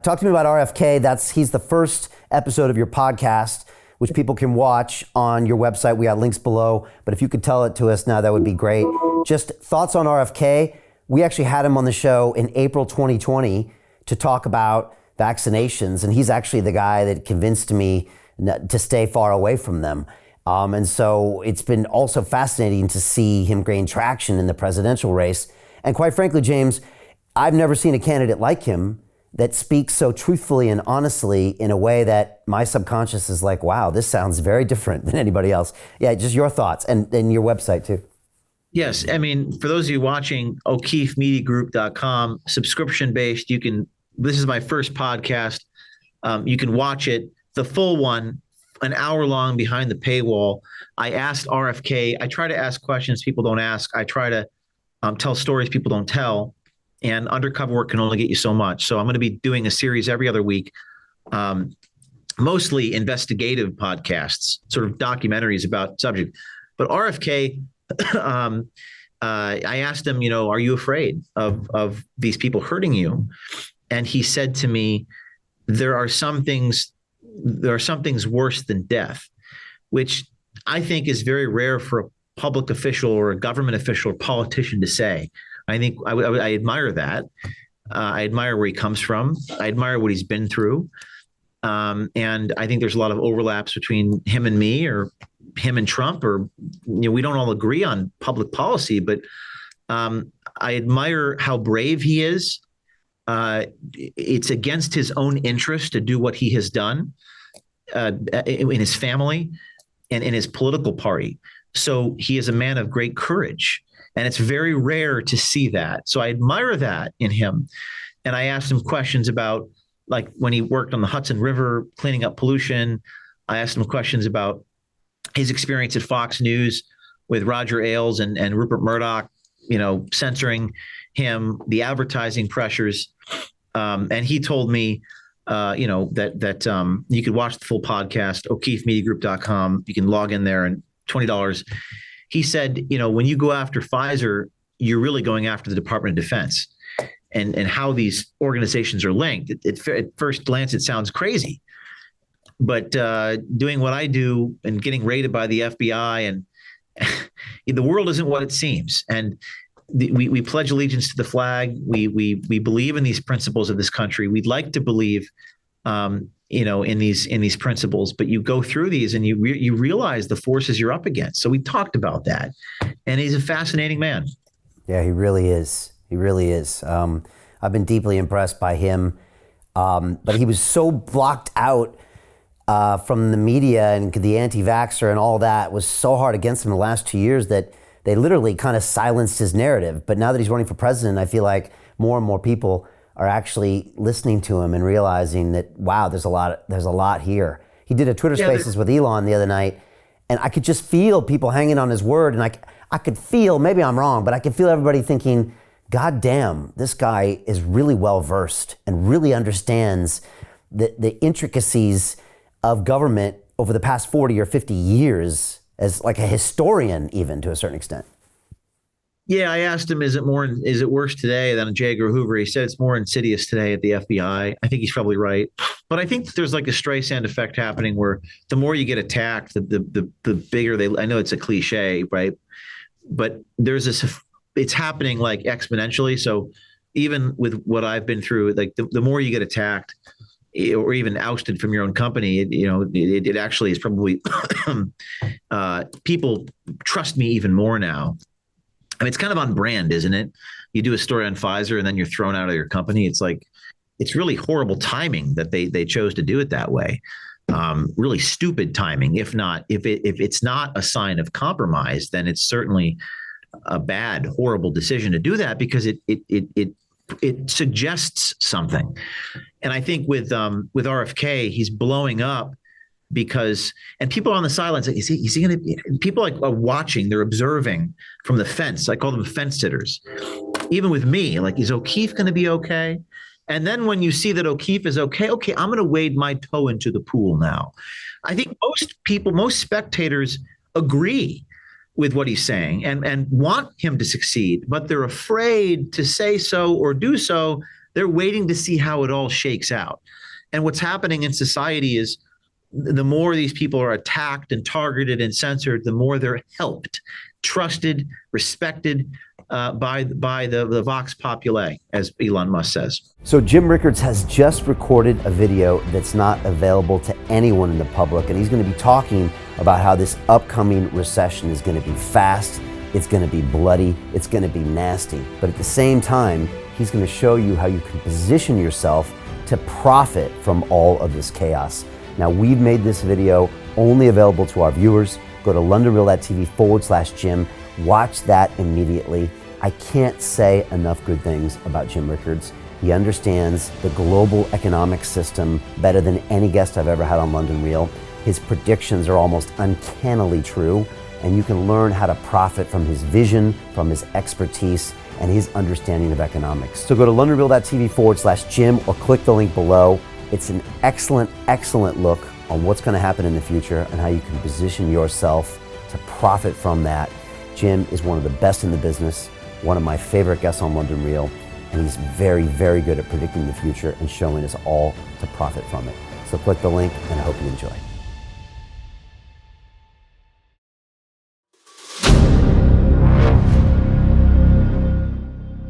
talk to me about RFK. He's the first episode of your podcast, which people can watch on your website. We have links below, but if you could tell it to us now, that would be great. Just thoughts on RFK. We actually had him on the show in April 2020 to talk about vaccinations, and he's actually the guy that convinced me to stay far away from them. And so it's been also fascinating to see him gain traction in the presidential race. And quite frankly, James, I've never seen a candidate like him that speaks so truthfully and honestly in a way that my subconscious is like, wow, this sounds very different than anybody else. Yeah, just your thoughts and your website too. Yes. I mean, for those of you watching, O'KeefeMediaGroup.com, subscription-based, this is my first podcast. You can watch it, the full one, an hour long behind the paywall. I asked RFK, I try to ask questions people don't ask. I try to tell stories people don't tell. And undercover work can only get you so much. So I'm going to be doing a series every other week, mostly investigative podcasts, sort of documentaries about subject. But RFK, I asked him, are you afraid of these people hurting you? And he said to me, there are some things worse than death, which I think is very rare for a public official or a government official or politician to say. I think I admire that. I admire where he comes from. I admire what he's been through. And I think there's a lot of overlaps between him and me, or him and Trump, or we don't all agree on public policy, but I admire how brave he is. It's against his own interest to do what he has done in his family and in his political party. So he is a man of great courage. And it's very rare to see that. So I admire that in him. And I asked him questions about, like, when he worked on the Hudson River, cleaning up pollution. I asked him questions about his experience at Fox News with Roger Ailes and Rupert Murdoch, censoring him, the advertising pressures. And he told me, that you could watch the full podcast, O'KeefeMediaGroup.com. You can log in there, and $20. He said, when you go after Pfizer, you're really going after the Department of Defense, and how these organizations are linked. At first glance, it sounds crazy, but doing what I do and getting raided by the FBI, and the world isn't what it seems. And we pledge allegiance to the flag. We believe in these principles of this country. We'd like to believe, in these principles, but you go through these and you realize the forces you're up against. So we talked about that, and he's a fascinating man. Yeah, he really is. He really is. I've been deeply impressed by him, but he was so blocked out from the media, and the anti-vaxxer and all that was so hard against him the last 2 years that they literally kind of silenced his narrative. But now that he's running for president, I feel like more and more people are actually listening to him and realizing that, wow, there's a lot here. He did a Twitter Spaces with Elon the other night, and I could just feel people hanging on his word, and I could feel, maybe I'm wrong, but I could feel everybody thinking, God damn, this guy is really well versed and really understands the intricacies of government over the past 40 or 50 years as like a historian, even to a certain extent. Yeah, I asked him, is it worse today than J. Edgar Hoover? He said it's more insidious today at the FBI. I think he's probably right. But I think that there's like a Streisand effect happening where the more you get attacked, the bigger I know it's a cliche, right? But it's happening like exponentially. So even with what I've been through, like the more you get attacked or even ousted from your own company, it actually is probably people trust me even more now. I mean, it's kind of on brand, isn't it? You do a story on Pfizer and then you're thrown out of your company. It's like, it's really horrible timing that they chose to do it that way. Really stupid timing. If it's not a sign of compromise, then it's certainly a bad, horrible decision to do that, because it suggests something. And I think with RFK, he's blowing up because, and people on the sidelines, is he going to, people are watching, they're observing from the fence. I call them fence sitters. Even with me, like, is O'Keefe going to be okay? And then when you see that O'Keefe is okay, I'm going to wade my toe into the pool now. I think most spectators agree with what he's saying and want him to succeed, but they're afraid to say so or do so. They're waiting to see how it all shakes out. And what's happening in society is the more these people are attacked and targeted and censored, the more they're helped, trusted, respected by the Vox Populi, as Elon Musk says. So Jim Rickards has just recorded a video that's not available to anyone in the public, and he's going to be talking about how this upcoming recession is going to be fast, it's going to be bloody, it's going to be nasty. But at the same time, he's going to show you how you can position yourself to profit from all of this chaos. Now, we've made this video only available to our viewers. Go to londonreal.tv/Jim. Watch that immediately. I can't say enough good things about Jim Rickards. He understands the global economic system better than any guest I've ever had on London Real. His predictions are almost uncannily true, and you can learn how to profit from his vision, from his expertise, and his understanding of economics. So go to londonreal.tv/Jim or click the link below. It's an excellent, excellent look on what's going to happen in the future and how you can position yourself to profit from that. Jim is one of the best in the business, one of my favorite guests on London Real, and he's very, very good at predicting the future and showing us all to profit from it. So click the link, and I hope you enjoy.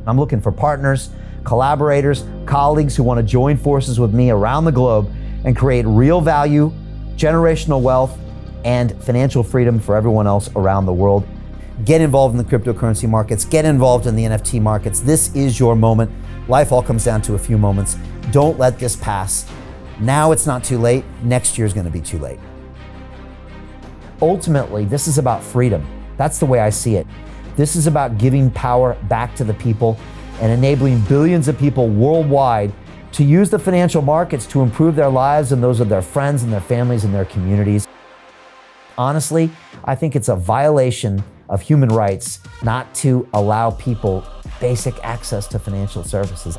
I'm looking for partners, collaborators, colleagues who want to join forces with me around the globe and create real value, generational wealth, and financial freedom for everyone else around the world. Get involved in the cryptocurrency markets, get involved in the NFT markets. This is your moment. Life all comes down to a few moments. Don't let this pass. Now it's not too late. Next year's going to be too late. Ultimately, this is about freedom. That's the way I see it. This is about giving power back to the people and enabling billions of people worldwide to use the financial markets to improve their lives and those of their friends and their families and their communities. Honestly, I think it's a violation of human rights not to allow people basic access to financial services.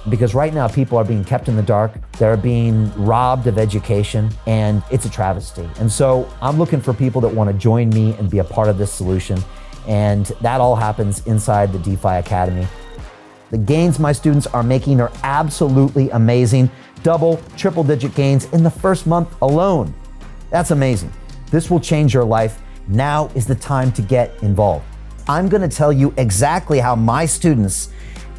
Because right now people are being kept in the dark, they're being robbed of education, and it's a travesty. And so I'm looking for people that want to join me and be a part of this solution. And that all happens inside the DeFi Academy. The gains my students are making are absolutely amazing. Double, triple digit gains in the first month alone. That's amazing. This will change your life. Now is the time to get involved. I'm going to tell you exactly how my students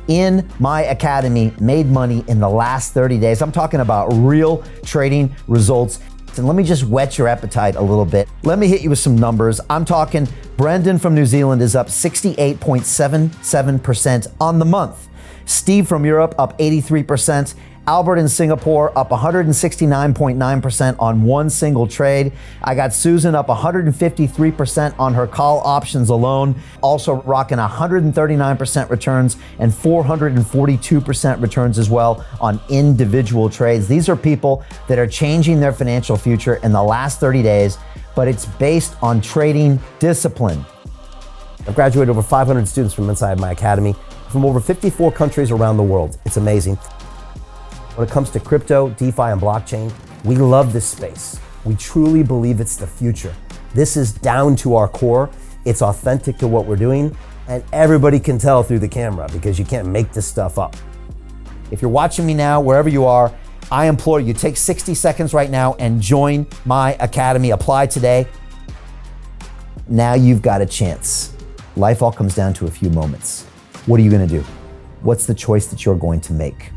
in my academy made money in the last 30 days. I'm talking about real trading results. And let me just whet your appetite a little bit. Let me hit you with some numbers. I'm talking Brendan from New Zealand is up 68.77% on the month. Steve from Europe up 83%. Albert in Singapore up 169.9% on one single trade. I got Susan up 153% on her call options alone, also rocking 139% returns and 442% returns as well on individual trades. These are people that are changing their financial future in the last 30 days, but it's based on trading discipline. I've graduated over 500 students from inside my academy from over 54 countries around the world. It's amazing. When it comes to crypto, DeFi, and blockchain, we love this space. We truly believe it's the future. This is down to our core. It's authentic to what we're doing, and everybody can tell through the camera because you can't make this stuff up. If you're watching me now, wherever you are, I implore you, take 60 seconds right now and join my academy. Apply today. Now you've got a chance. Life all comes down to a few moments. What are you going to do? What's the choice that you're going to make?